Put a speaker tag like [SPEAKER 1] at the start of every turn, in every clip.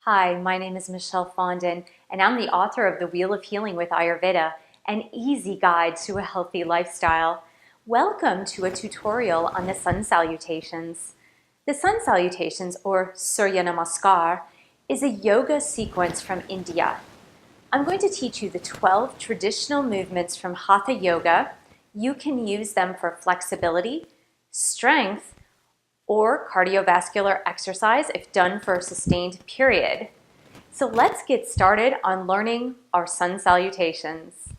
[SPEAKER 1] Hi, my name is Michelle Fondin, and I'm the author of The Wheel of Healing with Ayurveda, an easy guide to a healthy lifestyle. Welcome to a tutorial on the Sun Salutations. The Sun Salutations, or Surya Namaskar, is a yoga sequence from India. I'm going to teach you the 12 traditional movements from Hatha yoga. You can use them for flexibility, strength, or cardiovascular exercise if done for a sustained period. So let's get started on learning our Sun Salutations.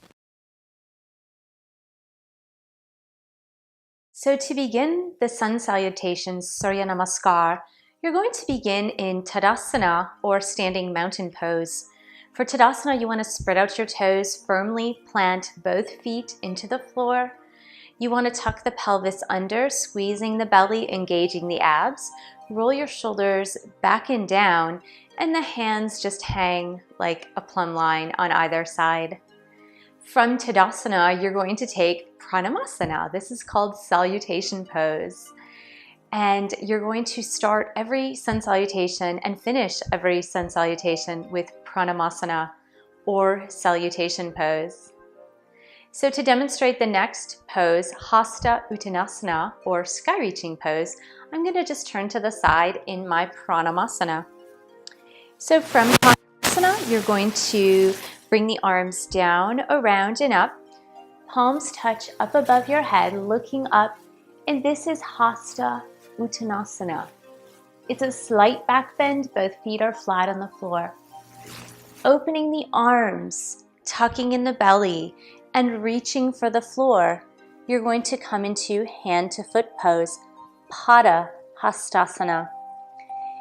[SPEAKER 1] So to begin the Sun Salutations, Surya Namaskar, you're going to begin in Tadasana, or standing mountain pose. For Tadasana, you want to spread out your toes, firmly plant both feet into the floor. You want to tuck the pelvis under, squeezing the belly, engaging the abs. Roll your shoulders back and down, and the hands just hang like a plumb line on either side. From Tadasana, you're going to take Pranamasana. This is called Salutation Pose. And you're going to start every Sun Salutation and finish every Sun Salutation with Pranamasana, or Salutation Pose. So to demonstrate the next pose, Hasta Uttanasana, or sky reaching pose, I'm going to just turn to the side in my Pranamasana. So from Pranamasana, you're going to bring the arms down, around, and up. Palms touch up above your head, looking up, and this is Hasta Uttanasana. It's a slight back bend, both feet are flat on the floor. Opening the arms, tucking in the belly, and reaching for the floor, you're going to come into hand to foot pose, Pada Hastasana.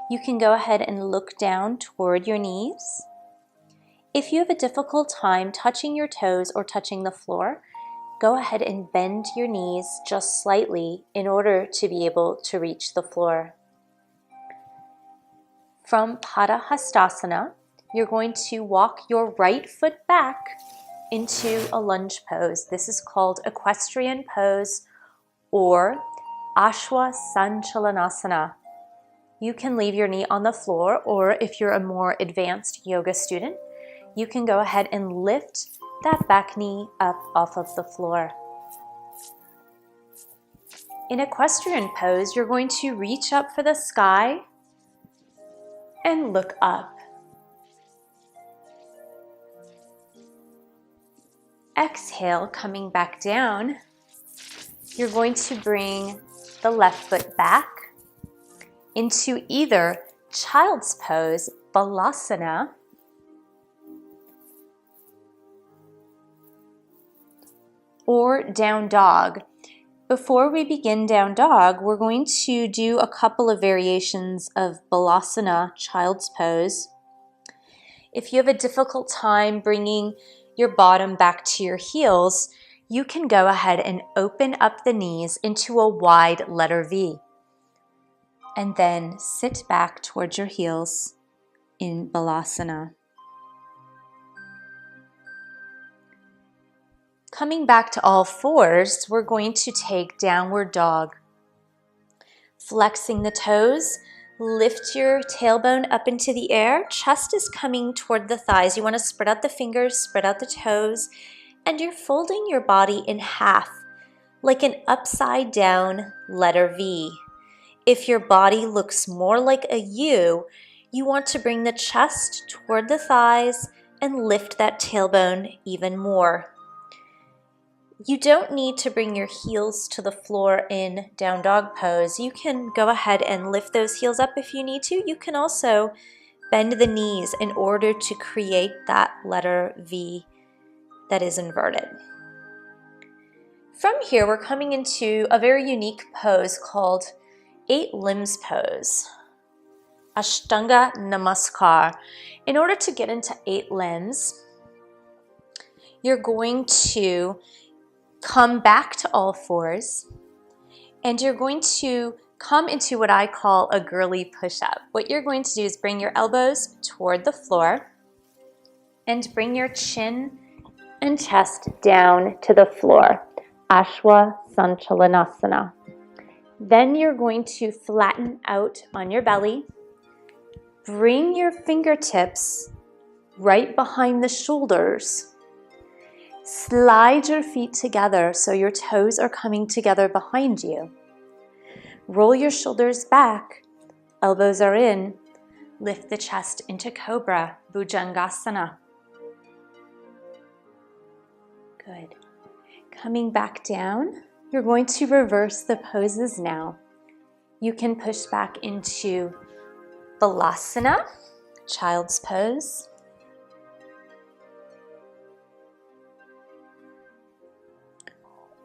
[SPEAKER 1] You can go ahead and look down toward your knees. If you have a difficult time touching your toes or touching the floor, go ahead and bend your knees just slightly in order to be able to reach the floor. From Pada Hastasana, you're going to walk your right foot back into a lunge pose. This is called Equestrian Pose or Sun Salutations. You can leave your knee on the floor, or if you're a more advanced yoga student, you can go ahead and lift that back knee up off of the floor. In Equestrian Pose, you're going to reach up for the sky and look up. Exhale, coming back down. You're going to bring the left foot back into either Child's Pose, Balasana, or Down Dog. Before we begin Down Dog, we're going to do a couple of variations of Balasana, Child's Pose. If you have a difficult time bringing your bottom back to your heels, you can go ahead and open up the knees into a wide letter V. And then sit back towards your heels in Balasana. Coming back to all fours, we're going to take Downward Dog. Flexing the toes, lift your tailbone up into the air. Chest is coming toward the thighs. You want to spread out the fingers, spread out the toes, and you're folding your body in half, like an upside down letter V. If your body looks more like a U, you want to bring the chest toward the thighs and lift that tailbone even more. You don't need to bring your heels to the floor in Down Dog Pose. You can go ahead and lift those heels up if you need to. You can also bend the knees in order to create that letter V that is inverted. From here, we're coming into a very unique pose called 8 Limbs Pose, Ashtanga Namaskar. In order to get into 8 limbs, you're going to come back to all fours, and you're going to come into what I call a Girlie Pushup. What you're going to do is bring your elbows toward the floor and bring your chin and chest down to the floor, Sun Salutations. Then you're going to flatten out on your belly Bring your fingertips right behind the shoulders. Slide your feet together so your toes are coming together behind you. Roll your shoulders back, elbows are in. Lift the chest into Cobra, Bhujangasana. Good. Coming back down, you're going to reverse the poses now. You can push back into Balasana, child's pose.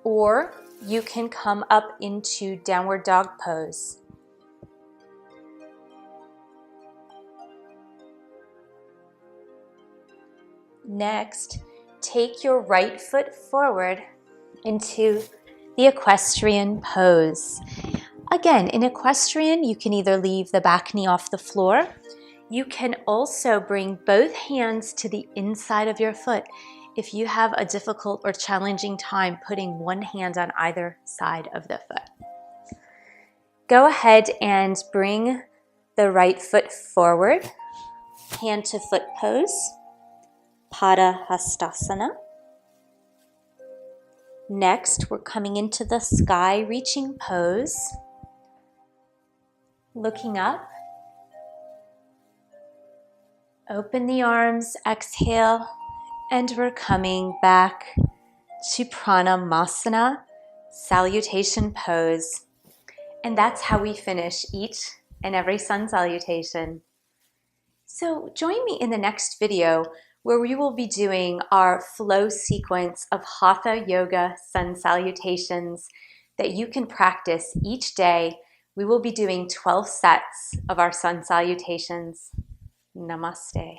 [SPEAKER 1] Or you can come up into downward dog pose. Next, take your right foot forward into the Equestrian Pose. Again, in Equestrian, you can either leave the back knee off the floor. You can also bring both hands to the inside of your foot if you have a difficult or challenging time putting one hand on either side of the foot. Go ahead and bring the right foot forward, hand to foot pose, Padahastasana. Next, we're coming into the sky reaching pose, looking up. Open the arms, exhale, and we're coming back to Pranamasana, Salutation Pose. And that's how we finish each and every sun salutation. So join me in the next video where we will be doing our flow sequence of Hatha Yoga Sun Salutations that you can practice each day. We will be doing 12 sets of our sun salutations. Namaste.